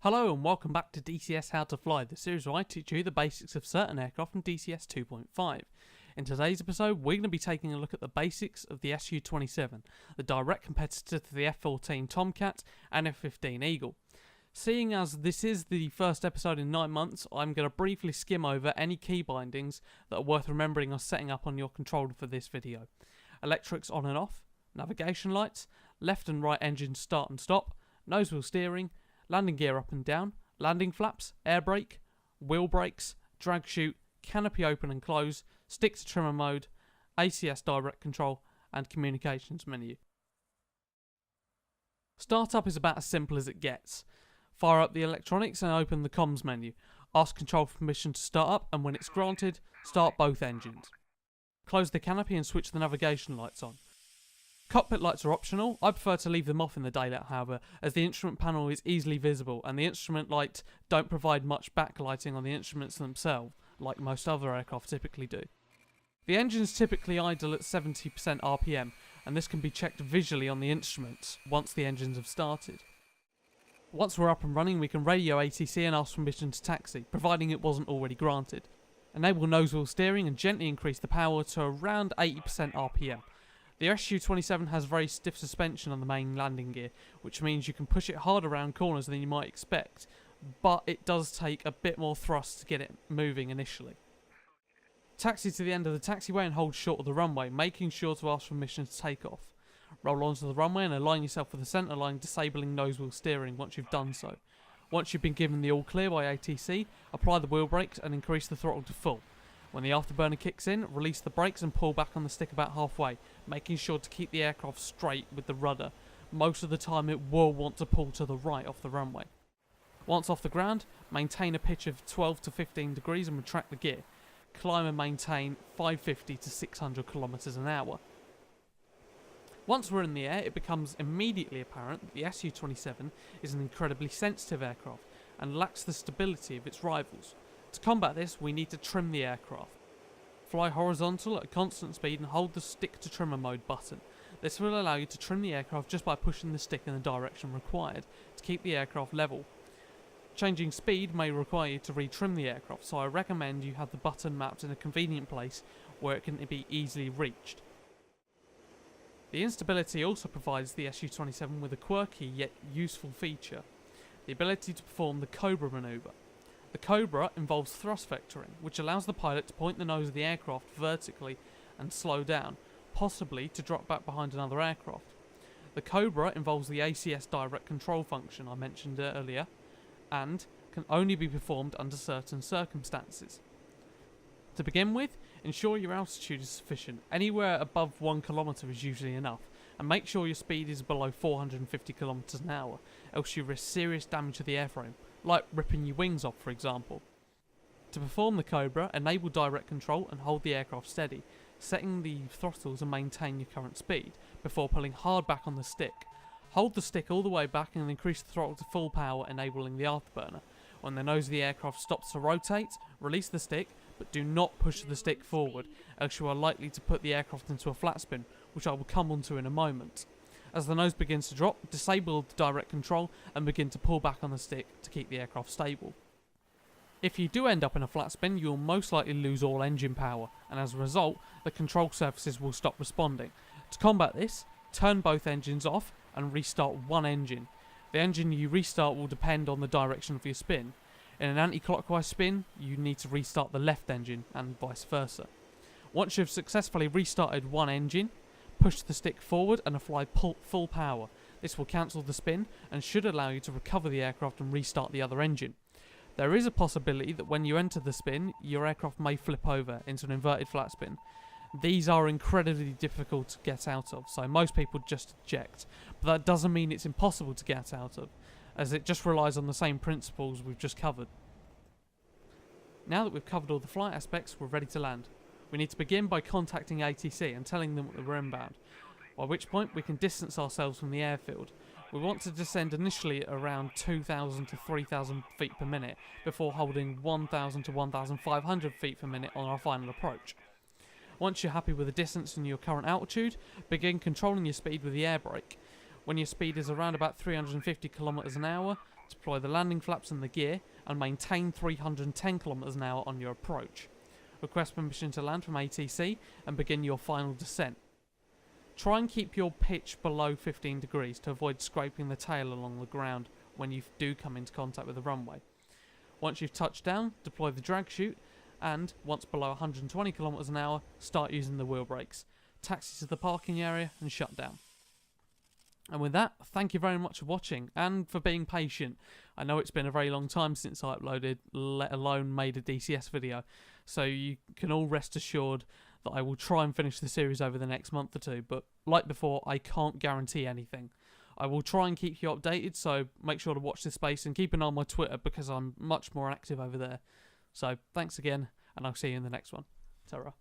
Hello and welcome back to DCS How to Fly, the series where I teach you the basics of certain aircraft in DCS 2.5. In today's episode, we're going to be taking a look at the basics of the SU-27, the direct competitor to the F-14 Tomcat and F-15 Eagle. Seeing as this is the first episode in 9 months, I'm going to briefly skim over any key bindings that are worth remembering or setting up on your controller for this video. Electrics on and off, navigation lights, left and right engine start and stop, nose wheel steering, landing gear up and down, landing flaps, air brake, wheel brakes, drag chute, canopy open and close, stick to trimmer mode, ACS direct control, and communications menu. Startup is about as simple as it gets. Fire up the electronics and open the comms menu. Ask control for permission to start up, and when it's granted, start both engines. Close the canopy and switch the navigation lights on. Cockpit lights are optional. I prefer to leave them off in the daylight, however, as the instrument panel is easily visible and the instrument lights don't provide much backlighting on the instruments themselves, like most other aircraft typically do. The engines typically idle at 70% RPM, and this can be checked visually on the instruments once the engines have started. Once we're up and running, we can radio ATC and ask permission to taxi, providing it wasn't already granted. Enable nose wheel steering and gently increase the power to around 80% RPM. The SU-27 has very stiff suspension on the main landing gear, which means you can push it hard around corners than you might expect, but it does take a bit more thrust to get it moving initially. Taxi to the end of the taxiway and hold short of the runway, making sure to ask permission to take off. Roll onto the runway and align yourself with the centre line, disabling nose wheel steering once you've done so. Once you've been given the all clear by ATC, apply the wheel brakes and increase the throttle to full. When the afterburner kicks in, release the brakes and pull back on the stick about halfway, making sure to keep the aircraft straight with the rudder. Most of the time it will want to pull to the right off the runway. Once off the ground, maintain a pitch of 12 to 15 degrees and retract the gear. Climb and maintain 550 to 600 kilometers an hour. Once we're in the air, it becomes immediately apparent that the SU-27 is an incredibly sensitive aircraft and lacks the stability of its rivals. To combat this, we need to trim the aircraft. Fly horizontal at a constant speed and hold the stick to trimmer mode button. This will allow you to trim the aircraft just by pushing the stick in the direction required to keep the aircraft level. Changing speed may require you to retrim the aircraft, so I recommend you have the button mapped in a convenient place where it can be easily reached. The instability also provides the SU-27 with a quirky yet useful feature, the ability to perform the Cobra manoeuvre. The Cobra involves thrust vectoring, which allows the pilot to point the nose of the aircraft vertically and slow down, possibly to drop back behind another aircraft. The Cobra involves the ACS direct control function I mentioned earlier, and can only be performed under certain circumstances. To begin with, ensure your altitude is sufficient. Anywhere above 1 kilometre is usually enough, and make sure your speed is below 450 kilometers an hour, else you risk serious damage to the airframe, like ripping your wings off for example. To perform the Cobra, enable direct control and hold the aircraft steady, setting the throttles and maintain your current speed, before pulling hard back on the stick. Hold the stick all the way back and increase the throttle to full power, enabling the afterburner. When the nose of the aircraft stops to rotate, release the stick, but do not push the stick forward, else you are likely to put the aircraft into a flat spin, which I will come onto in a moment. As the nose begins to drop, disable the direct control and begin to pull back on the stick to keep the aircraft stable. If you do end up in a flat spin, you will most likely lose all engine power, and as a result, the control surfaces will stop responding. To combat this, turn both engines off and restart one engine. The engine you restart will depend on the direction of your spin. In an anti-clockwise spin, you need to restart the left engine, and vice versa. Once you've successfully restarted one engine, push the stick forward and apply full power. This will cancel the spin and should allow you to recover the aircraft and restart the other engine. There is a possibility that when you enter the spin, your aircraft may flip over into an inverted flat spin. These are incredibly difficult to get out of, so most people just eject. But that doesn't mean it's impossible to get out of, as it just relies on the same principles we've just covered. Now that we've covered all the flight aspects, we're ready to land. We need to begin by contacting ATC and telling them that we're inbound, by which point we can distance ourselves from the airfield. We want to descend initially at around 2,000 to 3,000 feet per minute, before holding 1,000 to 1,500 feet per minute on our final approach. Once you're happy with the distance and your current altitude, begin controlling your speed with the air brake. When your speed is around about 350 kilometers an hour, Deploy the landing flaps and the gear, and maintain 310 km an hour on your approach. Request permission to land from ATC, and begin your final descent. Try and keep your pitch below 15 degrees to avoid scraping the tail along the ground when you do come into contact with the runway. Once you've touched down, deploy the drag chute, and once below 120 km an hour, start using the wheel brakes. Taxi to the parking area and shut down. And with that, thank you very much for watching and for being patient. I know it's been a very long time since I uploaded, let alone made a DCS video, so you can all rest assured that I will try and finish the series over the next month or two, but like before, I can't guarantee anything. I will try and keep you updated, so make sure to watch this space and keep an eye on my Twitter because I'm much more active over there. So thanks again, and I'll see you in the next one. Ta-ra.